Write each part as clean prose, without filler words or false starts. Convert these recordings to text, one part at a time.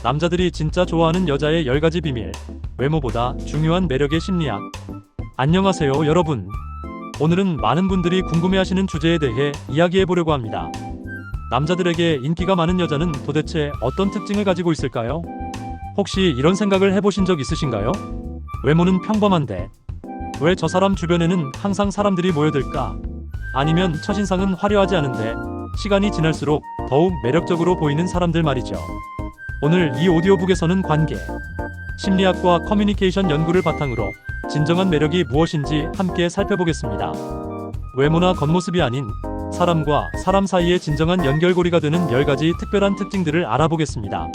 남자들이 진짜 좋아하는 여자의 10가지 비밀. 외모보다 중요한 매력의 심리학. 안녕하세요, 여러분. 오늘은 많은 분들이 궁금해하시는 주제에 대해 이야기해보려고 합니다. 남자들에게 인기가 많은 여자는 도대체 어떤 특징을 가지고 있을까요? 혹시 이런 생각을 해보신 적 있으신가요? 외모는 평범한데 왜 저 사람 주변에는 항상 사람들이 모여들까? 아니면 첫인상은 화려하지 않은데 시간이 지날수록 더욱 매력적으로 보이는 사람들 말이죠. 오늘 이 오디오북에서는 관계, 심리학과 커뮤니케이션 연구를 바탕으로 진정한 매력이 무엇인지 함께 살펴보겠습니다. 외모나 겉모습이 아닌 사람과 사람 사이의 진정한 연결고리가 되는 10가지 특별한 특징들을 알아보겠습니다.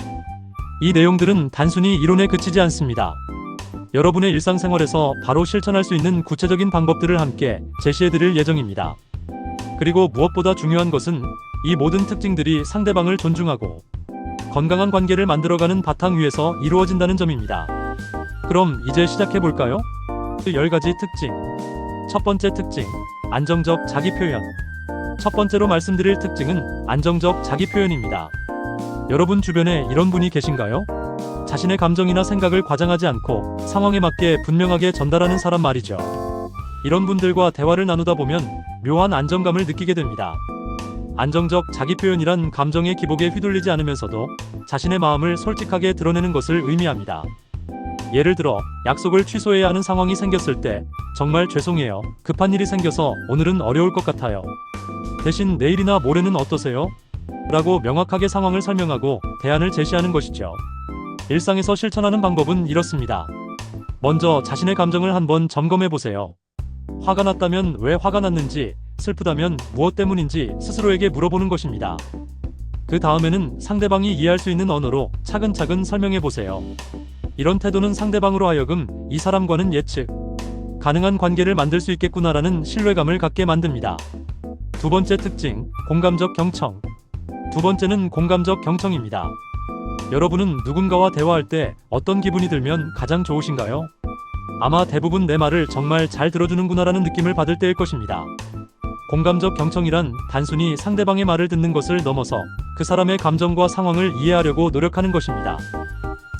이 내용들은 단순히 이론에 그치지 않습니다. 여러분의 일상생활에서 바로 실천할 수 있는 구체적인 방법들을 함께 제시해드릴 예정입니다. 그리고 무엇보다 중요한 것은 이 모든 특징들이 상대방을 존중하고 건강한 관계를 만들어가는 바탕 위에서 이루어진다는 점입니다. 그럼 이제 시작해볼까요? 10가지 특징. 첫 번째 특징, 안정적 자기 표현. 첫 번째로 말씀드릴 특징은 안정적 자기 표현입니다. 여러분 주변에 이런 분이 계신가요? 자신의 감정이나 생각을 과장하지 않고 상황에 맞게 분명하게 전달하는 사람 말이죠. 이런 분들과 대화를 나누다 보면 묘한 안정감을 느끼게 됩니다. 안정적 자기 표현이란 감정의 기복에 휘둘리지 않으면서도 자신의 마음을 솔직하게 드러내는 것을 의미합니다. 예를 들어 약속을 취소해야 하는 상황이 생겼을 때 정말 죄송해요. 급한 일이 생겨서 오늘은 어려울 것 같아요. 대신 내일이나 모레는 어떠세요? 라고 명확하게 상황을 설명하고 대안을 제시하는 것이죠. 일상에서 실천하는 방법은 이렇습니다. 먼저 자신의 감정을 한번 점검해 보세요. 화가 났다면 왜 화가 났는지, 슬프다면 무엇 때문인지 스스로에게 물어보는 것입니다. 그 다음에는 상대방이 이해할 수 있는 언어로 차근차근 설명해 보세요. 이런 태도는 상대방으로 하여금 이 사람과는 예측 가능한 관계를 만들 수 있겠구나라는 신뢰감을 갖게 만듭니다. 두 번째 특징, 공감적 경청. 두 번째는 공감적 경청입니다. 여러분은 누군가와 대화할 때 어떤 기분이 들면 가장 좋으신가요? 아마 대부분 내 말을 정말 잘 들어주는구나라는 느낌을 받을 때일 것입니다. 공감적 경청이란 단순히 상대방의 말을 듣는 것을 넘어서 그 사람의 감정과 상황을 이해하려고 노력하는 것입니다.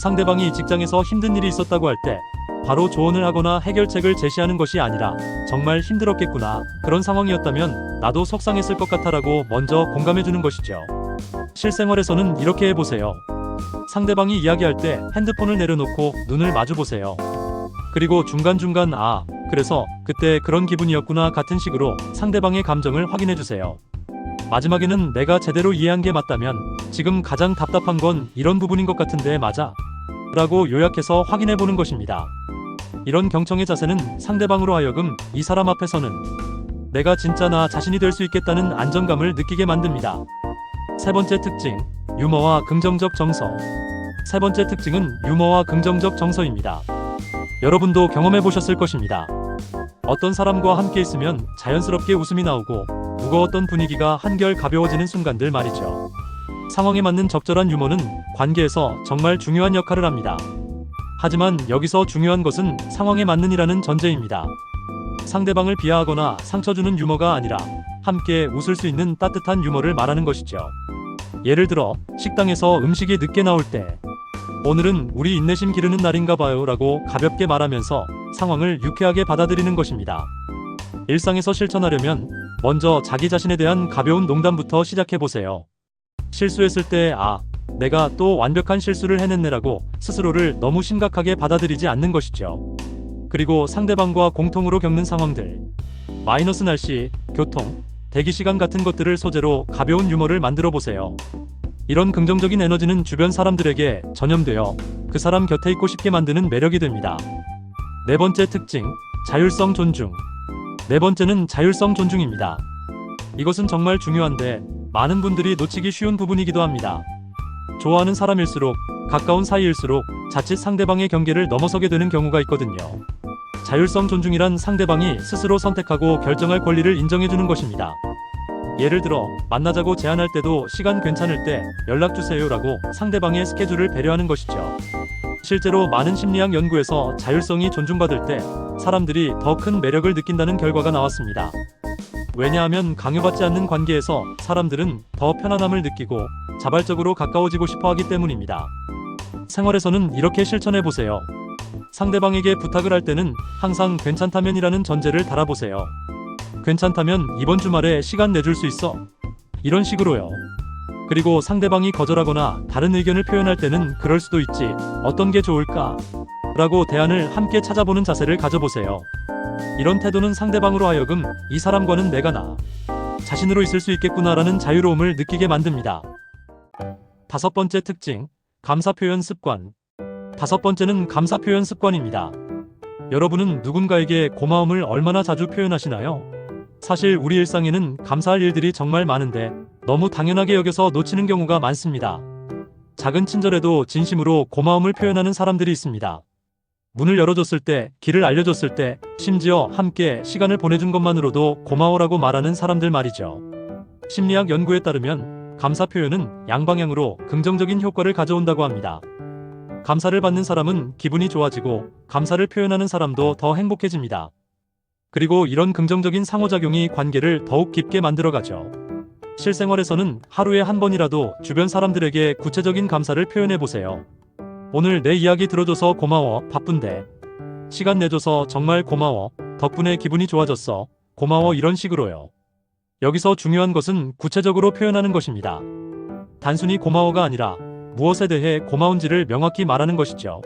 상대방이 직장에서 힘든 일이 있었다고 할 때 바로 조언을 하거나 해결책을 제시하는 것이 아니라 정말 힘들었겠구나, 그런 상황이었다면 나도 속상했을 것 같아라고 먼저 공감해주는 것이죠. 실생활에서는 이렇게 해보세요. 상대방이 이야기할 때 핸드폰을 내려놓고 눈을 마주보세요. 그리고 중간중간 그래서 그때 그런 기분이었구나 같은 식으로 상대방의 감정을 확인해주세요. 마지막에는 내가 제대로 이해한 게 맞다면 지금 가장 답답한 건 이런 부분인 것 같은데 맞아? 라고 요약해서 확인해보는 것입니다. 이런 경청의 자세는 상대방으로 하여금 이 사람 앞에서는 내가 진짜 나 자신이 될 수 있겠다는 안정감을 느끼게 만듭니다. 세 번째 특징, 유머와 긍정적 정서. 세 번째 특징은 유머와 긍정적 정서입니다. 여러분도 경험해보셨을 것입니다. 어떤 사람과 함께 있으면 자연스럽게 웃음이 나오고 무거웠던 분위기가 한결 가벼워지는 순간들 말이죠. 상황에 맞는 적절한 유머는 관계에서 정말 중요한 역할을 합니다. 하지만 여기서 중요한 것은 상황에 맞는이라는 전제입니다. 상대방을 비하하거나 상처 주는 유머가 아니라 함께 웃을 수 있는 따뜻한 유머를 말하는 것이죠. 예를 들어 식당에서 음식이 늦게 나올 때 오늘은 우리 인내심 기르는 날인가 봐요 라고 가볍게 말하면서 상황을 유쾌하게 받아들이는 것입니다. 일상에서 실천하려면 먼저 자기 자신에 대한 가벼운 농담부터 시작해보세요. 실수했을 때 내가 또 완벽한 실수를 해냈네라고 스스로를 너무 심각하게 받아들이지 않는 것이죠. 그리고 상대방과 공통으로 겪는 상황들, 마이너스 날씨, 교통, 대기시간 같은 것들을 소재로 가벼운 유머를 만들어 보세요. 이런 긍정적인 에너지는 주변 사람들에게 전염되어 그 사람 곁에 있고 싶게 만드는 매력이 됩니다. 네 번째 특징, 자율성 존중. 네 번째는 자율성 존중입니다. 이것은 정말 중요한데 많은 분들이 놓치기 쉬운 부분이기도 합니다. 좋아하는 사람일수록, 가까운 사이일수록 자칫 상대방의 경계를 넘어서게 되는 경우가 있거든요. 자율성 존중이란 상대방이 스스로 선택하고 결정할 권리를 인정해주는 것입니다. 예를 들어 만나자고 제안할 때도 시간 괜찮을 때 연락주세요 라고 상대방의 스케줄을 배려하는 것이죠. 실제로 많은 심리학 연구에서 자율성이 존중받을 때 사람들이 더 큰 매력을 느낀다는 결과가 나왔습니다. 왜냐하면 강요받지 않는 관계에서 사람들은 더 편안함을 느끼고 자발적으로 가까워지고 싶어 하기 때문입니다. 생활에서는 이렇게 실천해 보세요. 상대방에게 부탁을 할 때는 항상 괜찮다면이라는 전제를 달아보세요. 괜찮다면 이번 주말에 시간 내줄 수 있어? 이런 식으로요. 그리고 상대방이 거절하거나 다른 의견을 표현할 때는 그럴 수도 있지. 어떤 게 좋을까? 라고 대안을 함께 찾아보는 자세를 가져보세요. 이런 태도는 상대방으로 하여금 이 사람과는 내가 나 자신으로 있을 수 있겠구나라는 자유로움을 느끼게 만듭니다. 5번째 특징, 감사 표현 습관. 5번째는 감사 표현 습관입니다. 여러분은 누군가에게 고마움을 얼마나 자주 표현하시나요? 사실 우리 일상에는 감사할 일들이 정말 많은데 너무 당연하게 여겨서 놓치는 경우가 많습니다. 작은 친절에도 진심으로 고마움을 표현하는 사람들이 있습니다. 문을 열어줬을 때, 길을 알려줬을 때, 심지어 함께 시간을 보내준 것만으로도 고마워라고 말하는 사람들 말이죠. 심리학 연구에 따르면 감사 표현은 양방향으로 긍정적인 효과를 가져온다고 합니다. 감사를 받는 사람은 기분이 좋아지고 감사를 표현하는 사람도 더 행복해집니다. 그리고 이런 긍정적인 상호작용이 관계를 더욱 깊게 만들어가죠. 실생활에서는 하루에 한 번이라도 주변 사람들에게 구체적인 감사를 표현해보세요. 오늘 내 이야기 들어줘서 고마워. 바쁜데. 시간 내줘서 정말 고마워. 덕분에 기분이 좋아졌어. 고마워. 이런 식으로요. 여기서 중요한 것은 구체적으로 표현하는 것입니다. 단순히 고마워가 아니라 무엇에 대해 고마운지를 명확히 말하는 것이죠.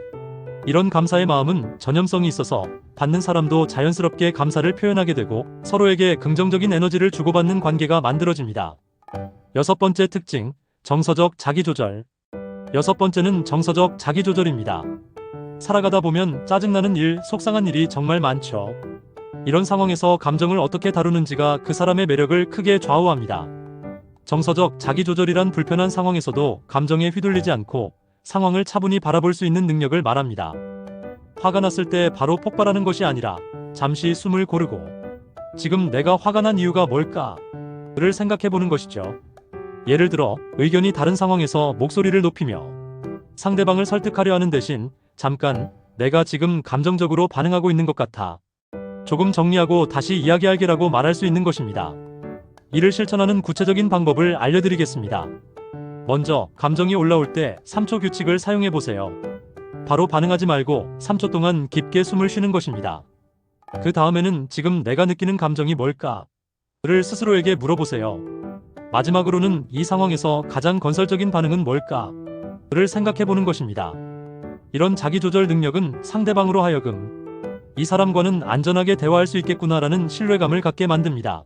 이런 감사의 마음은 전염성이 있어서 받는 사람도 자연스럽게 감사를 표현하게 되고 서로에게 긍정적인 에너지를 주고받는 관계가 만들어집니다. 6번째 특징, 정서적 자기조절. 6번째는 정서적 자기조절입니다. 살아가다 보면 짜증나는 일, 속상한 일이 정말 많죠. 이런 상황에서 감정을 어떻게 다루는지가 그 사람의 매력을 크게 좌우합니다. 정서적 자기조절이란 불편한 상황에서도 감정에 휘둘리지 않고 상황을 차분히 바라볼 수 있는 능력을 말합니다. 화가 났을 때 바로 폭발하는 것이 아니라 잠시 숨을 고르고 지금 내가 화가 난 이유가 뭘까를 생각해보는 것이죠. 예를 들어 의견이 다른 상황에서 목소리를 높이며 상대방을 설득하려 하는 대신 잠깐 내가 지금 감정적으로 반응하고 있는 것 같아. 조금 정리하고 다시 이야기할게라고 말할 수 있는 것입니다. 이를 실천하는 구체적인 방법을 알려드리겠습니다. 먼저 감정이 올라올 때 3초 규칙을 사용해보세요. 바로 반응하지 말고 3초 동안 깊게 숨을 쉬는 것입니다. 그 다음에는 지금 내가 느끼는 감정이 뭘까를 스스로에게 물어보세요. 마지막으로는 이 상황에서 가장 건설적인 반응은 뭘까를 생각해보는 것입니다. 이런 자기조절 능력은 상대방으로 하여금 이 사람과는 안전하게 대화할 수 있겠구나라는 신뢰감을 갖게 만듭니다.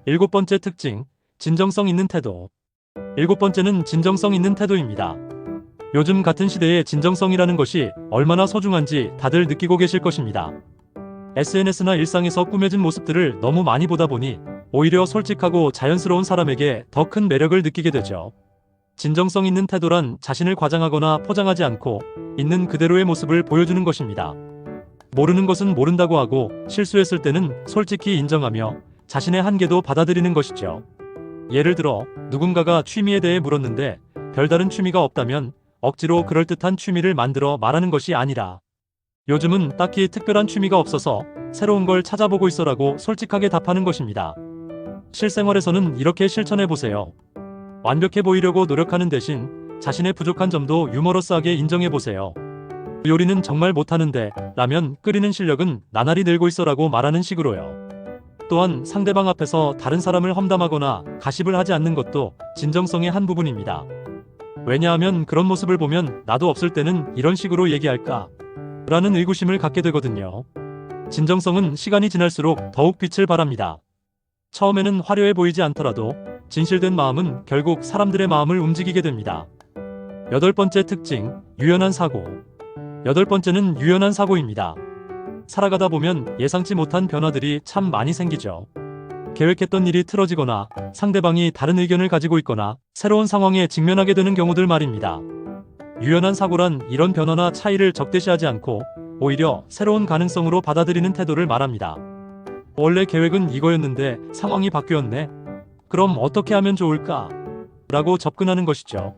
7번째 특징, 진정성 있는 태도. 7번째는 진정성 있는 태도입니다. 요즘 같은 시대에 진정성이라는 것이 얼마나 소중한지 다들 느끼고 계실 것입니다. SNS나 일상에서 꾸며진 모습들을 너무 많이 보다 보니 오히려 솔직하고 자연스러운 사람에게 더 큰 매력을 느끼게 되죠. 진정성 있는 태도란 자신을 과장하거나 포장하지 않고 있는 그대로의 모습을 보여주는 것입니다. 모르는 것은 모른다고 하고 실수했을 때는 솔직히 인정하며 자신의 한계도 받아들이는 것이죠. 예를 들어 누군가가 취미에 대해 물었는데 별다른 취미가 없다면 억지로 그럴듯한 취미를 만들어 말하는 것이 아니라 요즘은 딱히 특별한 취미가 없어서 새로운 걸 찾아보고 있어라고 솔직하게 답하는 것입니다. 실생활에서는 이렇게 실천해보세요. 완벽해 보이려고 노력하는 대신 자신의 부족한 점도 유머러스하게 인정해보세요. 요리는 정말 못하는데 라면 끓이는 실력은 나날이 늘고 있어라고 말하는 식으로요. 또한 상대방 앞에서 다른 사람을 험담하거나 가십을 하지 않는 것도 진정성의 한 부분입니다. 왜냐하면 그런 모습을 보면 나도 없을 때는 이런 식으로 얘기할까? 라는 의구심을 갖게 되거든요. 진정성은 시간이 지날수록 더욱 빛을 발합니다. 처음에는 화려해 보이지 않더라도 진실된 마음은 결국 사람들의 마음을 움직이게 됩니다. 8번째 특징, 유연한 사고. 8번째는 유연한 사고입니다. 살아가다 보면 예상치 못한 변화들이 참 많이 생기죠. 계획했던 일이 틀어지거나 상대방이 다른 의견을 가지고 있거나 새로운 상황에 직면하게 되는 경우들 말입니다. 유연한 사고란 이런 변화나 차이를 적대시하지 않고 오히려 새로운 가능성으로 받아들이는 태도를 말합니다. 원래 계획은 이거였는데 상황이 바뀌었네. 그럼 어떻게 하면 좋을까? 라고 접근하는 것이죠.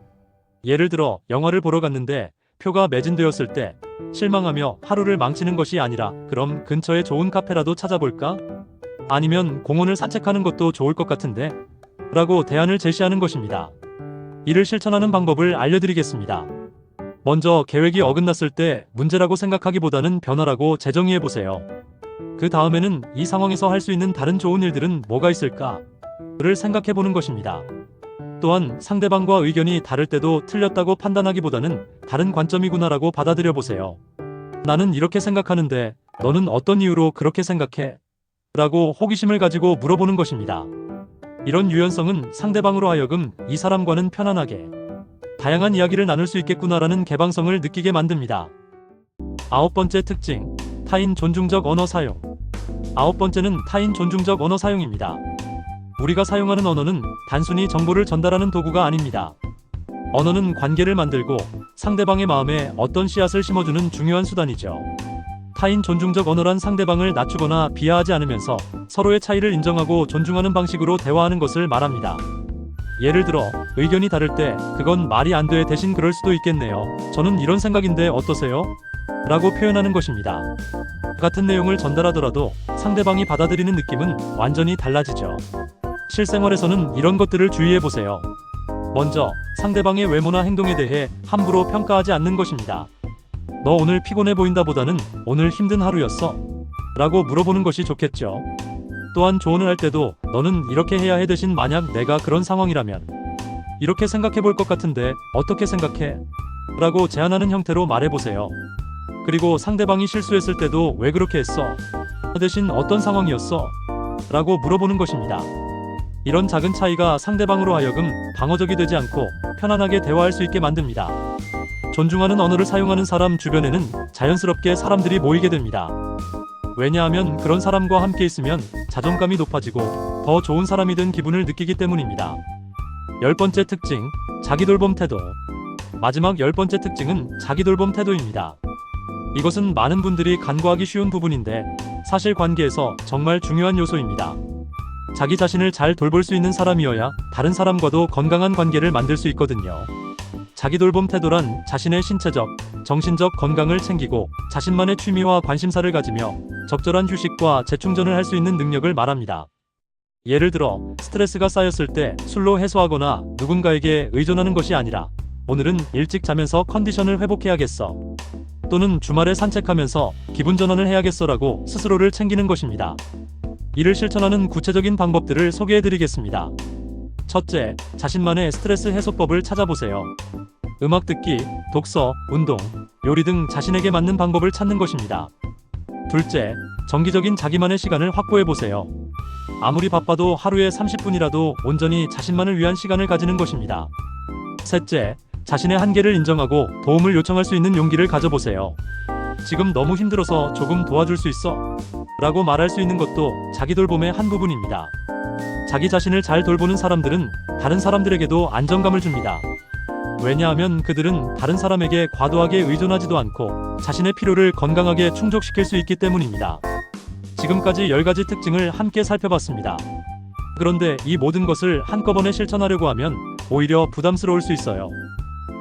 예를 들어 영화를 보러 갔는데 표가 매진되었을 때 실망하며 하루를 망치는 것이 아니라 그럼 근처에 좋은 카페라도 찾아볼까? 아니면 공원을 산책하는 것도 좋을 것 같은데? 라고 대안을 제시하는 것입니다. 이를 실천하는 방법을 알려드리겠습니다. 먼저 계획이 어긋났을 때 문제라고 생각하기보다는 변화라고 재정의해보세요. 그 다음에는 이 상황에서 할 수 있는 다른 좋은 일들은 뭐가 있을까를 생각해보는 것입니다. 또한 상대방과 의견이 다를 때도 틀렸다고 판단하기보다는 다른 관점이구나라고 받아들여보세요. 나는 이렇게 생각하는데 너는 어떤 이유로 그렇게 생각해? 라고 호기심을 가지고 물어보는 것입니다. 이런 유연성은 상대방으로 하여금 이 사람과는 편안하게 다양한 이야기를 나눌 수 있겠구나라는 개방성을 느끼게 만듭니다. 9번째 특징, 타인 존중적 언어 사용. 9번째는 타인 존중적 언어 사용입니다. 우리가 사용하는 언어는 단순히 정보를 전달하는 도구가 아닙니다. 언어는 관계를 만들고 상대방의 마음에 어떤 씨앗을 심어주는 중요한 수단이죠. 타인 존중적 언어란 상대방을 낮추거나 비하하지 않으면서 서로의 차이를 인정하고 존중하는 방식으로 대화하는 것을 말합니다. 예를 들어 의견이 다를 때 그건 말이 안 돼 대신 그럴 수도 있겠네요. 저는 이런 생각인데 어떠세요? 라고 표현하는 것입니다. 같은 내용을 전달하더라도 상대방이 받아들이는 느낌은 완전히 달라지죠. 실생활에서는 이런 것들을 주의해보세요. 먼저 상대방의 외모나 행동에 대해 함부로 평가하지 않는 것입니다. 너 오늘 피곤해 보인다 보다는 오늘 힘든 하루였어? 라고 물어보는 것이 좋겠죠. 또한 조언을 할 때도 너는 이렇게 해야 해 대신 만약 내가 그런 상황이라면 이렇게 생각해 볼 것 같은데 어떻게 생각해? 라고 제안하는 형태로 말해보세요. 그리고 상대방이 실수했을 때도 왜 그렇게 했어? 대신 어떤 상황이었어? 라고 물어보는 것입니다. 이런 작은 차이가 상대방으로 하여금 방어적이 되지 않고 편안하게 대화할 수 있게 만듭니다. 존중하는 언어를 사용하는 사람 주변에는 자연스럽게 사람들이 모이게 됩니다. 왜냐하면 그런 사람과 함께 있으면 자존감이 높아지고 더 좋은 사람이 된 기분을 느끼기 때문입니다. 10번째 특징, 자기돌봄 태도. 마지막 10번째 특징은 자기돌봄 태도입니다. 이것은 많은 분들이 간과하기 쉬운 부분인데 사실 관계에서 정말 중요한 요소입니다. 자기 자신을 잘 돌볼 수 있는 사람이어야 다른 사람과도 건강한 관계를 만들 수 있거든요. 자기돌봄 태도란 자신의 신체적, 정신적 건강을 챙기고 자신만의 취미와 관심사를 가지며 적절한 휴식과 재충전을 할 수 있는 능력을 말합니다. 예를 들어 스트레스가 쌓였을 때 술로 해소하거나 누군가에게 의존하는 것이 아니라 오늘은 일찍 자면서 컨디션을 회복해야겠어. 또는 주말에 산책하면서 기분 전환을 해야겠어라고 스스로를 챙기는 것입니다. 이를 실천하는 구체적인 방법들을 소개해드리겠습니다. 첫째, 자신만의 스트레스 해소법을 찾아보세요. 음악 듣기, 독서, 운동, 요리 등 자신에게 맞는 방법을 찾는 것입니다. 둘째, 정기적인 자기만의 시간을 확보해보세요. 아무리 바빠도 하루에 30분이라도 온전히 자신만을 위한 시간을 가지는 것입니다. 셋째, 자신의 한계를 인정하고 도움을 요청할 수 있는 용기를 가져보세요. 지금 너무 힘들어서 조금 도와줄 수 있어? 라고 말할 수 있는 것도 자기돌봄의 한 부분입니다. 자기 자신을 잘 돌보는 사람들은 다른 사람들에게도 안정감을 줍니다. 왜냐하면 그들은 다른 사람에게 과도하게 의존하지도 않고 자신의 필요를 건강하게 충족시킬 수 있기 때문입니다. 지금까지 10가지 특징을 함께 살펴봤습니다. 그런데 이 모든 것을 한꺼번에 실천하려고 하면 오히려 부담스러울 수 있어요.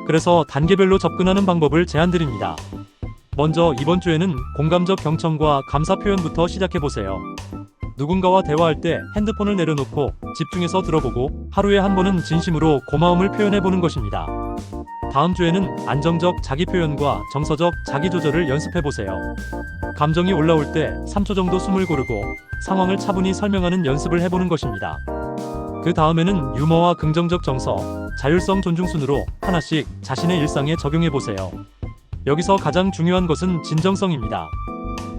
그래서 단계별로 접근하는 방법을 제안드립니다. 먼저 이번 주에는 공감적 경청과 감사 표현부터 시작해보세요. 누군가와 대화할 때 핸드폰을 내려놓고 집중해서 들어보고 하루에 한 번은 진심으로 고마움을 표현해보는 것입니다. 다음 주에는 안정적 자기 표현과 정서적 자기 조절을 연습해보세요. 감정이 올라올 때 3초 정도 숨을 고르고 상황을 차분히 설명하는 연습을 해보는 것입니다. 그 다음에는 유머와 긍정적 정서, 자율성 존중 순으로 하나씩 자신의 일상에 적용해보세요. 여기서 가장 중요한 것은 진정성입니다.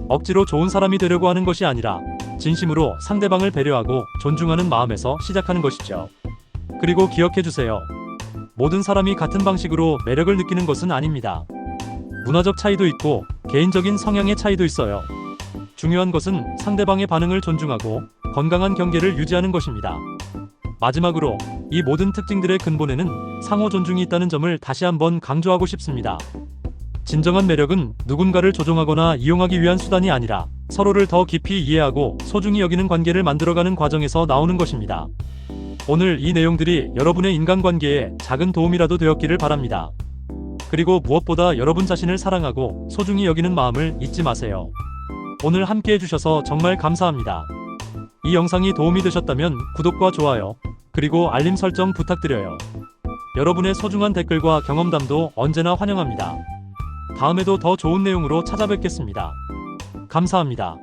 억지로 좋은 사람이 되려고 하는 것이 아니라 진심으로 상대방을 배려하고 존중하는 마음에서 시작하는 것이죠. 그리고 기억해주세요. 모든 사람이 같은 방식으로 매력을 느끼는 것은 아닙니다. 문화적 차이도 있고 개인적인 성향의 차이도 있어요. 중요한 것은 상대방의 반응을 존중하고 건강한 경계를 유지하는 것입니다. 마지막으로 이 모든 특징들의 근본에는 상호 존중이 있다는 점을 다시 한번 강조하고 싶습니다. 진정한 매력은 누군가를 조종하거나 이용하기 위한 수단이 아니라 서로를 더 깊이 이해하고 소중히 여기는 관계를 만들어가는 과정에서 나오는 것입니다. 오늘 이 내용들이 여러분의 인간관계에 작은 도움이라도 되었기를 바랍니다. 그리고 무엇보다 여러분 자신을 사랑하고 소중히 여기는 마음을 잊지 마세요. 오늘 함께 해주셔서 정말 감사합니다. 이 영상이 도움이 되셨다면 구독과 좋아요, 그리고 알림 설정 부탁드려요. 여러분의 소중한 댓글과 경험담도 언제나 환영합니다. 다음에도 더 좋은 내용으로 찾아뵙겠습니다. 감사합니다.